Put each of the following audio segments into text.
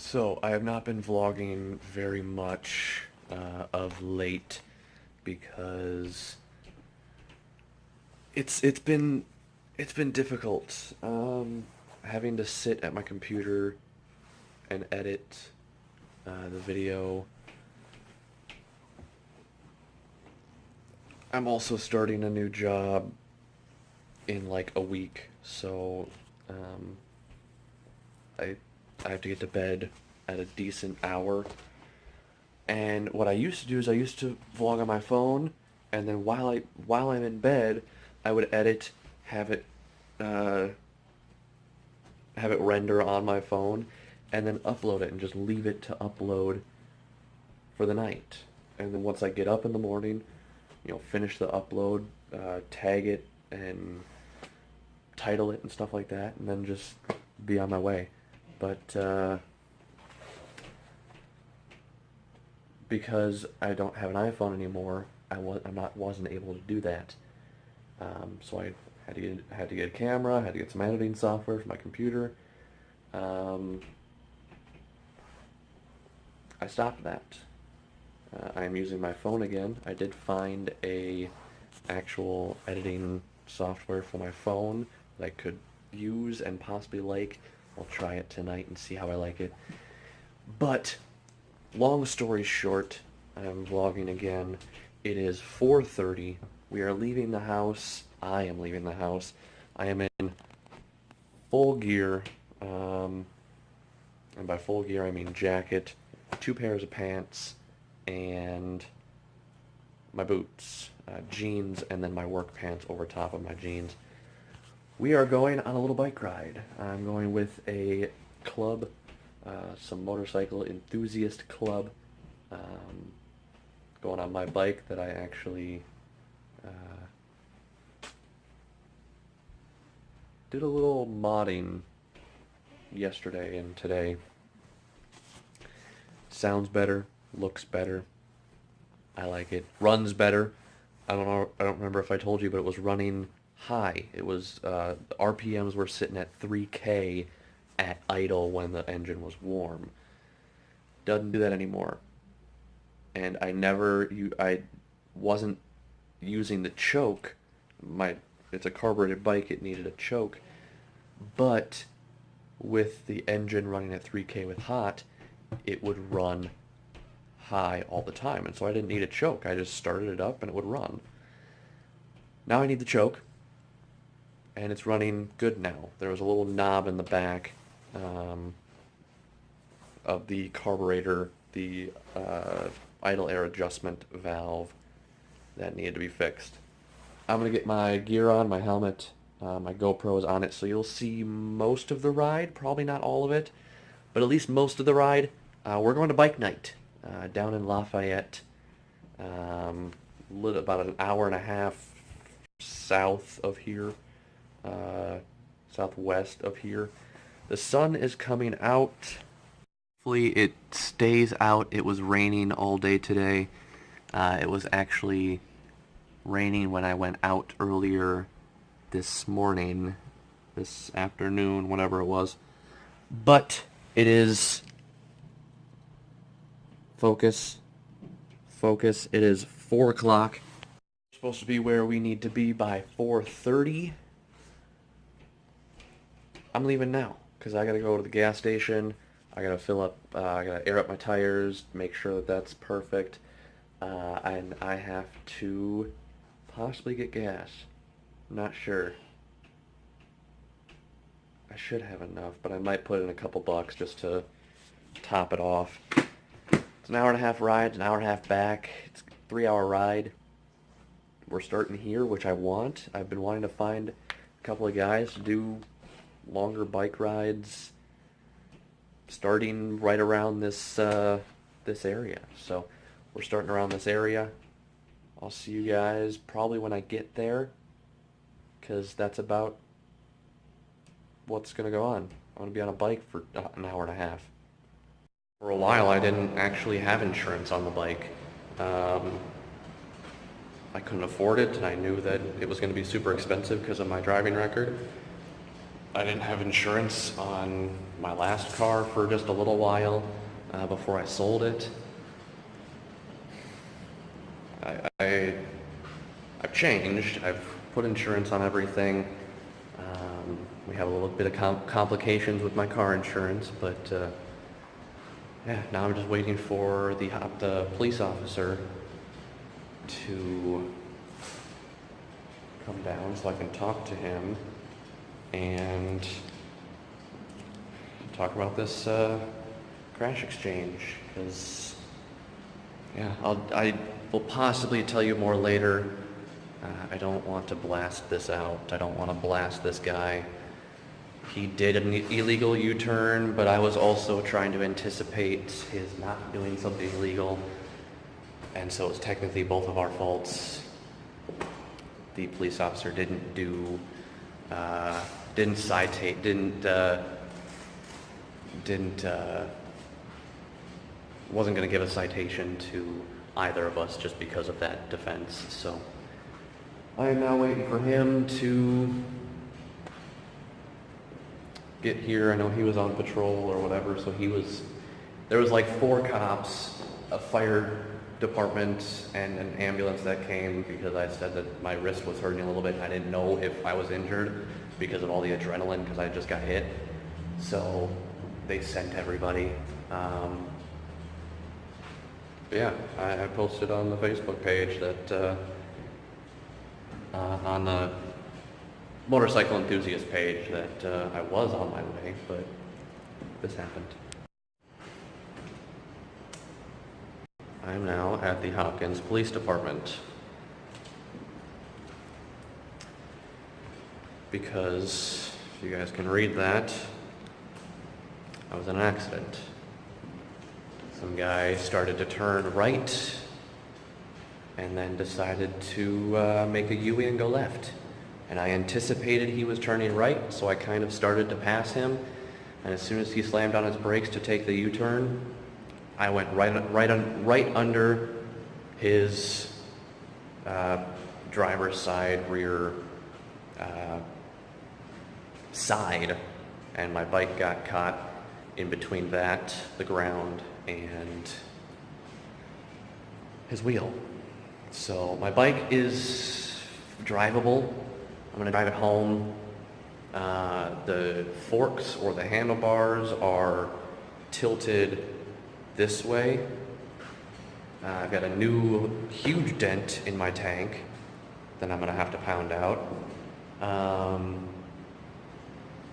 So I have not been vlogging very much of late because it's been difficult having to sit at my computer and edit the video. I'm also starting a new job in like a week, so um, I I have to get to bed at a decent hour. And what I used to do is I used to vlog on my phone, and then while I'm in bed, I would edit, have it uh, have it render on my phone, and then upload it and just leave it to upload for the night. And then once I get up in the morning, finish the upload, tag it, and title it and stuff like that, and then just be on my way. But because I don't have an iPhone anymore, wasn't able to do that. So I had to get a camera, had to get some editing software for my computer. Um, I stopped that. I am using my phone again. I did find a actual editing software for my phone that I could use and possibly like. I'll try it tonight and see how I like it. But long story short, I'm vlogging again. It is 4:30. We are leaving the house. I am leaving the house. I am in full gear. And by full gear, I mean jacket, two pairs of pants, and my boots, jeans, and then my work pants over top of my jeans. We are going on a little bike ride. I'm going with a club, some motorcycle enthusiast club, going on my bike that I actually did a little modding yesterday and today. Sounds better, looks better. I like it. Runs better. I don't know. I don't remember if I told you, but it was running high. It was the RPMs were sitting at 3K at idle when the engine was warm. Doesn't do that anymore. And I wasn't using the choke. It's a carbureted bike. It needed a choke, but with the engine running at 3K with hot, it would run high all the time. And so I didn't need a choke. I just started it up and it would run. Now I need the choke, and it's running good now. There was a little knob in the back of the carburetor, the idle air adjustment valve that needed to be fixed. I'm going to get my gear on, my helmet, my GoPro is on it, so you'll see most of the ride, probably not all of it, but at least most of the ride. We're going to bike night down in Lafayette, about an hour and a half south of here, southwest of here. The sun is coming out. Hopefully it stays out. It was raining all day today. It was actually raining when I went out earlier this morning, this afternoon, whatever it was. But it is... Focus. Focus. It is 4 o'clock. We're supposed to be where we need to be by 4:30. I'm leaving now because I gotta go to the gas station. I gotta fill up, I gotta air up my tires, make sure that that's perfect. And I have to possibly get gas. Not sure. I should have enough, but I might put in a couple bucks just to top it off. It's an hour and a half ride, it's an hour and a half back. It's a 3-hour ride. We're starting here, which I want. I've been wanting to find a couple of guys to do longer bike rides starting right around this this area. So we're starting around this area. I'll see you guys probably when I get there, because that's about what's going to go on. I'm going to be on a bike for an hour and a half. For a while I didn't actually have insurance on the bike. I couldn't afford it, and I knew that it was going to be super expensive because of my driving record. I didn't have insurance on my last car for just a little while before I sold it. I've changed. I've put insurance on everything. We have a little bit of complications with my car insurance, but yeah, now I'm just waiting for the police officer to come down so I can talk to him and talk about this crash exchange, because yeah, I will possibly tell you more later. I don't want to blast this out. I don't want to blast this guy. He did an illegal U-turn, but I was also trying to anticipate his not doing something illegal, and so it's technically both of our faults. The police officer didn't do, didn't citate, wasn't going to give a citation to either of us just because of that defense. So I am now waiting for him to get here. I know he was on patrol or whatever, so there was like 4 cops, a fire department, and an ambulance that came because I said that my wrist was hurting a little bit and I didn't know if I was injured because of all the adrenaline because I just got hit. So they sent everybody. Yeah, I posted on the Facebook page that on the motorcycle enthusiast page that I was on my way, but this happened. I'm now at the Hopkins Police Department because, if you guys can read that, I was in an accident. Some guy started to turn right and then decided to make a U and go left. And I anticipated he was turning right, so I kind of started to pass him. And as soon as he slammed on his brakes to take the U-turn, I went right under his driver's side rear side, and my bike got caught in between that, the ground, and his wheel. So my bike is drivable. I'm gonna drive it home. The forks or the handlebars are tilted this way. I've got a new huge dent in my tank that I'm gonna have to pound out.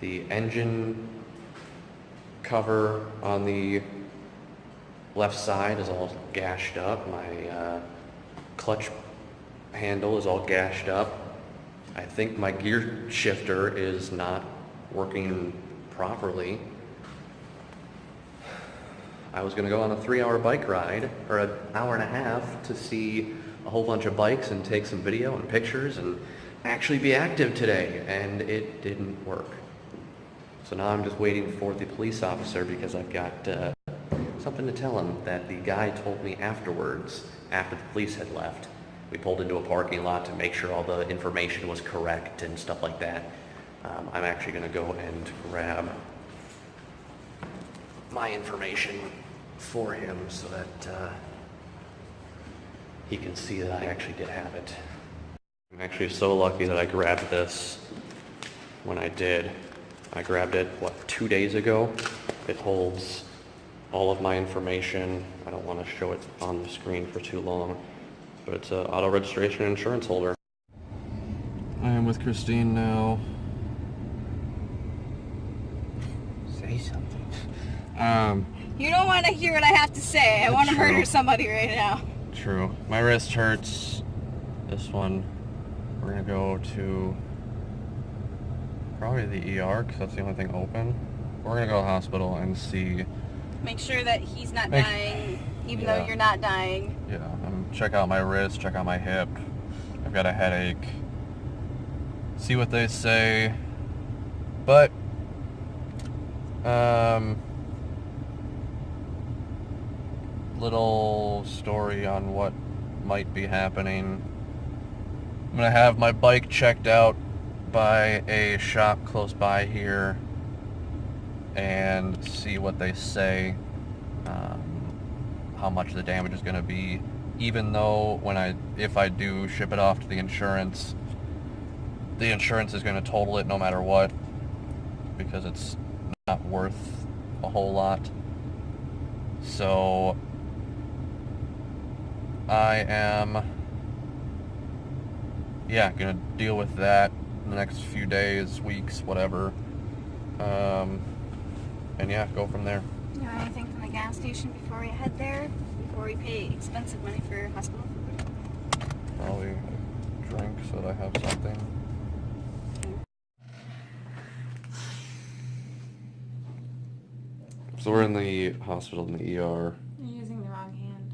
The engine cover on the left side is all gashed up. My clutch handle is all gashed up. I think my gear shifter is not working properly. I was gonna go on a 3-hour bike ride, or an hour and a half, to see a whole bunch of bikes and take some video and pictures and actually be active today, and it didn't work. So now I'm just waiting for the police officer because I've got something to tell him that the guy told me afterwards, after the police had left. We pulled into a parking lot to make sure all the information was correct and stuff like that. I'm actually going to go and grab my information for him so that he can see that I actually did have it. I'm actually so lucky that I grabbed this when I did. I grabbed it, 2 days ago? It holds all of my information. I don't want to show it on the screen for too long, but it's an auto registration and insurance holder. I am with Christine now. Say something. You don't want to hear what I have to say. I want to murder somebody right now. True. My wrist hurts. This one. We're going to go to probably the ER because that's the only thing open. We're going to go to the hospital and see. Make sure that he's not dying, even though you're not dying. Yeah, check out my wrist, check out my hip. I've got a headache. See what they say. But, little story on what might be happening. I'm gonna have my bike checked out by a shop close by here and see what they say, how much the damage is going to be, even though if I do ship it off to the insurance is going to total it no matter what, because it's not worth a whole lot. So I am, gonna deal with that in the next few days, weeks, whatever. And go from there. You want anything from the gas station before we head there? Before we pay expensive money for hospital food? Probably a drink so that I have something. So we're in the hospital in the ER. You're using the wrong hand.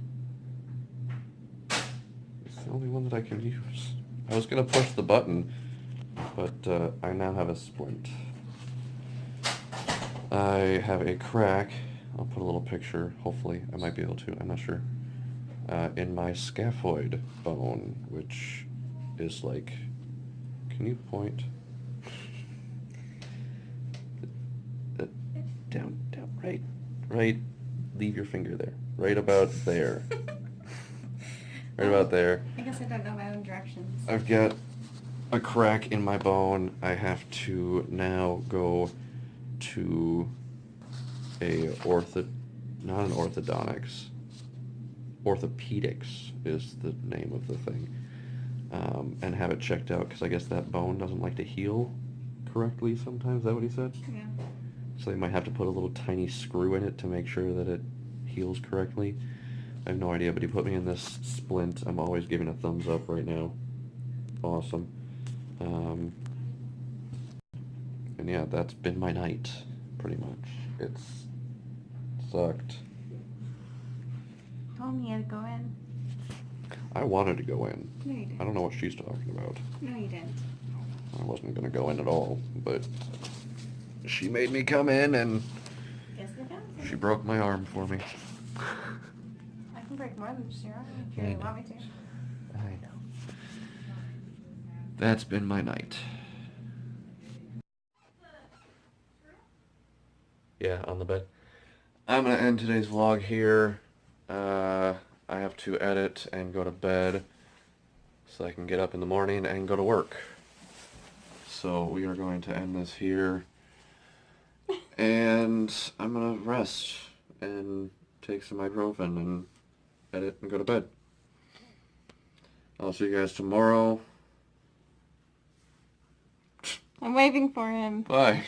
It's the only one that I can use. I was gonna push the button, but I now have a splint. I have a crack. I'll put a little picture, hopefully. I might be able to, I'm not sure. In my scaphoid bone, which is like... Can you point? Down, right. Leave your finger there. Right about there. Right about there. I guess I don't know my own directions. I've got a crack in my bone. I have to now go to not an orthodontics. Orthopedics is the name of the thing. And have it checked out, because I guess that bone doesn't like to heal correctly sometimes. Is that what he said? Yeah. So they might have to put a little tiny screw in it to make sure that it heals correctly. I have no idea, but he put me in this splint. I'm always giving a thumbs up right now. Awesome. And yeah, that's been my night, pretty much. It's sucked. Told me you had to go in. I wanted to go in. No, you didn't. I don't know what she's talking about. No, you didn't. I wasn't going to go in at all, but she made me come in, and Guess they're done. she broke my arm for me. I can break more than just your arm if you I really know. want me to. I know. That's been my night. Yeah, on the bed. I'm gonna end today's vlog here. I have to edit and go to bed so I can get up in the morning and go to work. So we are going to end this here. And I'm gonna rest and take some ibuprofen and edit and go to bed. I'll see you guys tomorrow. I'm waving for him. Bye.